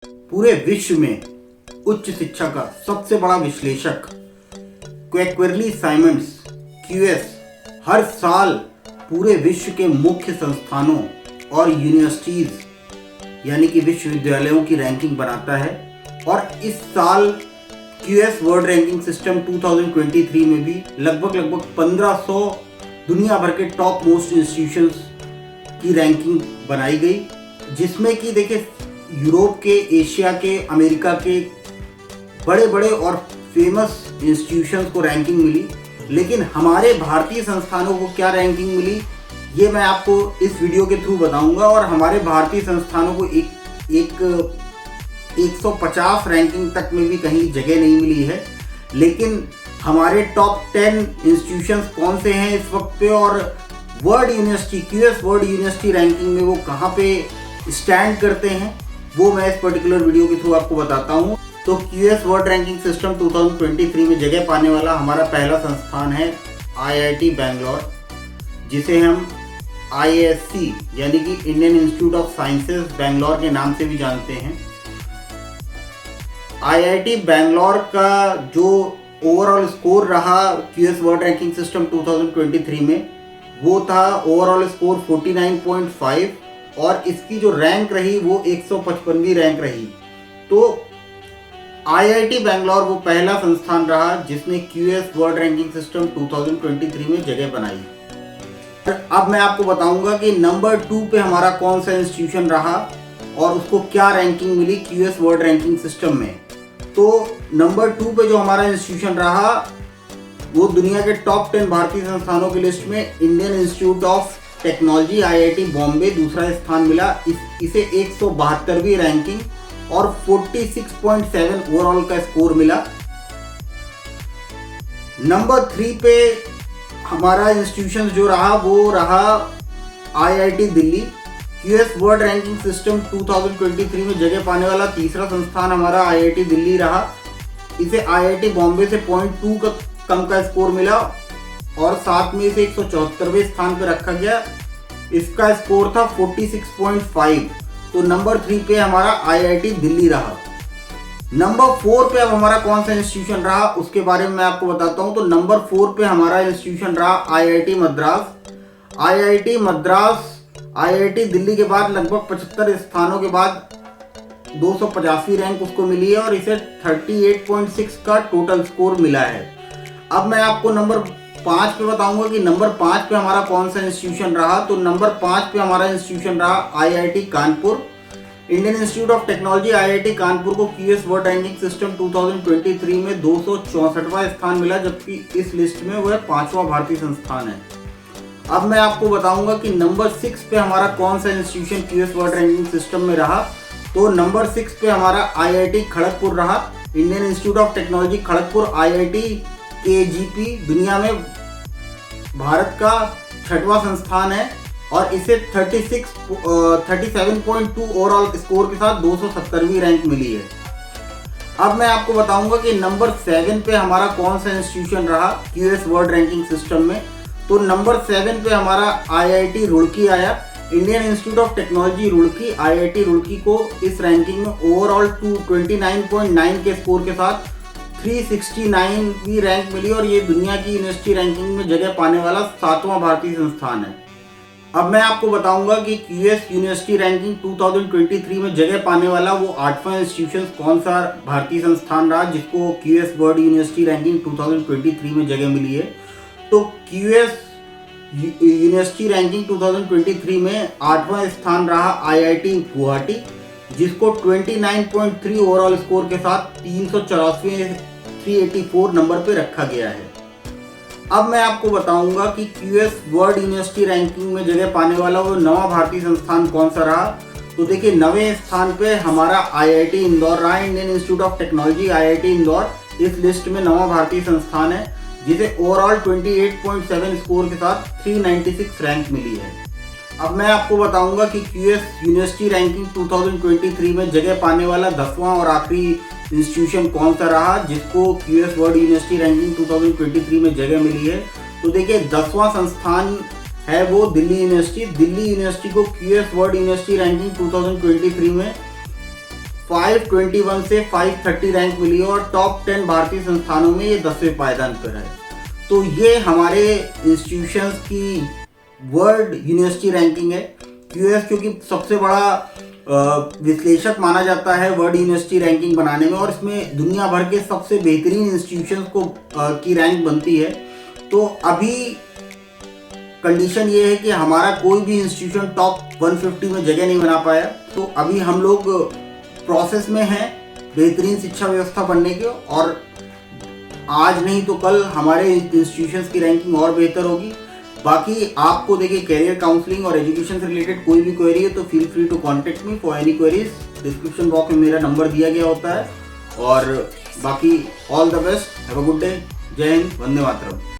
पूरे विश्व में उच्च शिक्षा का सबसे बड़ा विश्लेषक क्वेक्विली साइमंड्स क्यूएस हर साल पूरे विश्व के मुख्य संस्थानों और यूनिवर्सिटीज यानी कि विश्वविद्यालयों की रैंकिंग बनाता है। और इस साल क्यूएस वर्ल्ड रैंकिंग सिस्टम 2023 में भी लगभग 1500 दुनिया भर के टॉप मोस्ट इंस्टीट्यूशंस की रैंकिंग बनाई गई, जिसमें कि देखिए यूरोप के, एशिया के, अमेरिका के बड़े बड़े और फेमस इंस्टीट्यूशंस को रैंकिंग मिली। लेकिन हमारे भारतीय संस्थानों को क्या रैंकिंग मिली, ये मैं आपको इस वीडियो के थ्रू बताऊंगा। और हमारे भारतीय संस्थानों को एक 150 रैंकिंग तक में भी कहीं जगह नहीं मिली है। लेकिन हमारे टॉप 10 इंस्टीट्यूशंस कौन से हैं इस वक्त पे, और world university QS world university ranking में वो कहाँ पे स्टैंड करते हैं, वो मैं इस पर्टिकुलर वीडियो के थ्रू आपको बताता हूँ। तो क्यूएस वर्ल्ड रैंकिंग सिस्टम 2023 में जगह पाने वाला हमारा पहला संस्थान है आईआईटी बैंगलोर, जिसे हम IISc यानी कि Indian institute of sciences Bangalore के नाम से भी जानते हैं। आईआईटी बैंगलोर का जो ओवरऑल स्कोर रहा क्यूएस वर्ल्ड रैंकिंग सिस्टम 2023 में, वो था ओवरऑल स्कोर 49.5 और इसकी जो रैंक रही वो 155वीं रैंक रही। तो आईआईटी बैंगलोर वो पहला संस्थान रहा जिसने क्यूएस वर्ल्ड रैंकिंग सिस्टम 2023 में जगह बनाई। अब मैं आपको बताऊंगा कि नंबर 2 पे हमारा कौन सा इंस्टीट्यूशन रहा और उसको क्या रैंकिंग मिली क्यूएस वर्ल्ड रैंकिंग सिस्टम में। तो नंबर 2 पे जो हमारा इंस्टीट्यूशन रहा वो दुनिया के टॉप 10 भारतीय संस्थानों की लिस्ट में Indian institute of technology IIT Bombay दूसरा स्थान मिला। इसे 172वीं रैंकिंग और 46.7 ओवरऑल का स्कोर मिला। नंबर 3 पे हमारा इंस्टीट्यूशन जो रहा वो रहा IIT Delhi. QS world ranking system 2023 में जगह पाने वाला तीसरा संस्थान हमारा आईआईटी दिल्ली रहा। इसे आईआईटी बॉम्बे से 0.2 का कम का स्कोर मिला और साथ में इसे 174वें स्थान पर रखा गया। इसका स्कोर था 46.5। तो नंबर 3 पे हमारा आईआईटी दिल्ली रहा। नंबर 4 पे अब हमारा कौन सा इंस्टीट्यूशन रहा उसके बारे में मैं आपको बताता हूं। तो नंबर 4 पे हमारा इंस्टीट्यूशन रहा IIT Madras. IIT Madras IIT Delhi के बाद लगभग 75 स्थानों के बाद 250वीं रैंक उसको मिली है और इसे 38.6 का टोटल स्कोर मिला है। अब मैं आपको नंबर 5 पे बताऊंगा कि नंबर 5 पे हमारा कौन सा इंस्टीट्यूशन रहा। तो नंबर 5 पे हमारा इंस्टीट्यूशन रहा IIT Kanpur. Indian institute of technology IIT Kanpur को क्यूएस वर्ल्ड रैंकिंग सिस्टम 2023 में 264वां स्थान मिला, जबकि इस लिस्ट में वह 5वां भारतीय संस्थान है। अब मैं आपको बताऊंगा कि नंबर 6 पे हमारा कौन सा institution QS world ranking system में रहा। तो नंबर 6 पे हमारा आईआईटी खड़गपुर रहा। Indian institute of technology Kharagpur IIT KGP दुनिया में भारत का 6वां संस्थान है और इसे 37.2 ओवरऑल स्कोर के साथ 270वीं रैंक मिली है। अब मैं आपको बताऊंगा कि नंबर 7 पे हमारा कौन सा इंस्टीट्यूशन रहा क्यूएस वर्ल्ड रैंकिंग सिस्टम में। तो नंबर 7 पे हमारा आईआईटी रुड़की आया। Indian institute of technology Roorkee IIT Roorkee को इस रैंकिंग में ओवरऑल 29.9 के स्कोर के साथ 369वीं रैंक मिली और ये दुनिया की यूनिवर्सिटी रैंकिंग में जगह पाने वाला 7वां भारतीय संस्थान है। अब मैं आपको बताऊंगा कि क्यूएस यूनिवर्सिटी रैंकिंग 2023 में जगह पाने वाला वो 8वां इंस्टीट्यूशन कौन सा भारतीय संस्थान रहा जिसको क्यूएस वर्ल्ड यूनिवर्सिटी रैंकिंग 2023 में जगह मिली है। तो क्यूएस यूनिवर्सिटी रैंकिंग 2023 में 8वां स्थान रहा आईआईटी गुवाहाटी, जिसको 29.3 ओवरऑल स्कोर के साथ 384 नंबर पे रखा गया है। अब मैं आपको बताऊंगा कि क्यूएस वर्ल्ड यूनिवर्सिटी रैंकिंग में जगह पाने वाला वो 9वां भारतीय संस्थान कौन सा रहा। तो देखिए 9वें स्थान पे हमारा आईआईटी इंदौर रहा। Indian institute of technology IIT Indore इस लिस्ट में 9वां भारतीय संस्थान है, जिसे ओवरऑल 28.7 स्कोर के साथ 396 रैंक मिली है। अब मैं आपको बताऊंगा कि क्यूएस यूनिवर्सिटी रैंकिंग 2023 में जगह पाने वाला 10वां और आखिरी इंस्टीट्यूशन कौन सा रहा जिसको क्यूएस वर्ल्ड यूनिवर्सिटी रैंकिंग 2023 में जगह मिली है। तो देखिए 10वां संस्थान है वो दिल्ली यूनिवर्सिटी। दिल्ली यूनिवर्सिटी को क्यूएस वर्ल्ड यूनिवर्सिटी रैंकिंग 2023 में 521 से 530 रैंक मिली है और टॉप 10 भारतीय संस्थानों में ये 10वें पायदान पर है। तो ये हमारे इंस्टीट्यूशंस की वर्ल्ड यूनिवर्सिटी रैंकिंग है। क्यूएस क्योंकि सबसे बड़ा विश्लेषक माना जाता है वर्ल्ड यूनिवर्सिटी रैंकिंग बनाने में, और इसमें दुनिया भर के सबसे बेहतरीन इंस्टीट्यूशंस को की रैंक बनती है। तो अभी कंडीशन ये है कि हमारा कोई भी इंस्टीट्यूशन टॉप 150 में जगह नहीं बना पाया। तो अभी हम लोग प्रोसेस में हैं बेहतरीन शिक्षा व्यवस्था बनने के, और आज नहीं तो कल हमारे इंस्टीट्यूशंस की रैंकिंग और बेहतर होगी। बाकी आपको देखिए कैरियर काउंसलिंग और एजुकेशन से रिलेटेड कोई भी क्वेरी है तो feel free to contact me for any queries. Description box में मेरा नंबर दिया गया होता है। और बाकी all the best, have a good day, जय हिंद, वंदे मातरम।